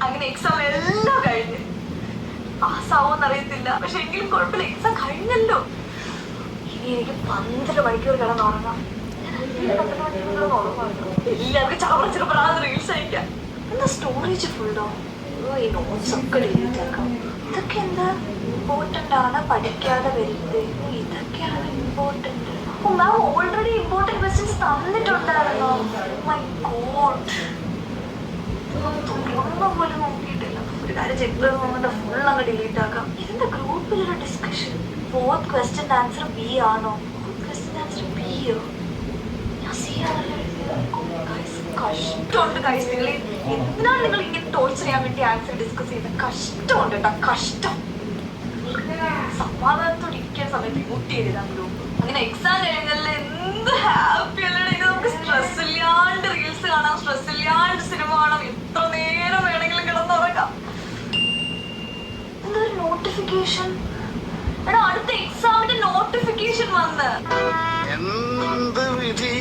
അങ്ങനെ എക്സാം എല്ലാം കഴിഞ്ഞ് പാസ്സാവോന്ന് അറിയത്തില്ല, പക്ഷെ എങ്കിലും കുഴപ്പമില്ല, എക്സാം കഴിഞ്ഞല്ലോ. ഇനി എനിക്ക് 12 മണിക്കൂർ കിടന്നുറങ്ങാം. എല്ലാവർക്കും ചവറച്ചിറപ്പറാതെ റീൽസ് അയക്കാം. എന്താ സ്റ്റോറേജ് ഫുള്ളോ? ഈ നോട്ട്സ് ഒക്കെ ഡിലീറ്റ് ആക്കാം. ഇതൊക്കെ എന്താ ഇമ്പോർട്ടൻ്റ് ആണ്, പഠിക്കാതെ വരുന്നത്. ഇതൊക്കെയാണ് important. Oh ma'am already important questions തന്നിട്ടുണ്ടായിരുന്നോ? മൈ ഗോഡ്, ഒന്നും പോലും നോക്കിയിട്ടില്ല. ഒരു കാര്യം ചെക്ക് ചെയ്ത് നോക്കിട്ട് ഫുൾ അങ്ങ് ഡിലീറ്റ് ആക്കാം. ഇതിന്റെ ഗ്രൂപ്പിലൊരു discussion, 4th question answer B ആണോ? 4th question answer ബിയോ? ഞാൻ സി ആണല്ലോ എഴുതിയത്. കഷ്ടമുണ്ട് ഗൈസ്. നിങ്ങൾ എന്തിനാണ് നിങ്ങൾ ഇങ്ങനെ ടോർച്ചർ ചെയ്യാൻ വേണ്ടി ആൻസർ ഡിസ്കസ് ചെയ്യുന്നത്? കഷ്ടമുണ്ട് കേട്ടോ, കഷ്ടം. സമാധാനത്തോടെ ഇരിക്കുന്ന സമയത്ത് മ്യൂട്ട് ചെയ്താ ഗ്രൂപ്പ്. അങ്ങനെ എക്സാം കഴിഞ്ഞാൽ എന്ത് ഹാപ്പി അല്ലേ. നമുക്ക് സ്ട്രെസ് ഇല്ലാണ്ട് റീൽസ് കാണാം, സ്ട്രെസ് ഇല്ലാണ്ട് സിനിമ കാണാം, എത്ര നേരം വേണമെങ്കിലും കിടന്നുറങ്ങാം. എന്തൊരു നോട്ടിഫിക്കേഷൻ എടാ, അടുത്ത എക്സാമിന്റെ നോട്ടിഫിക്കേഷൻ വന്ന്. എന്ത് വിധി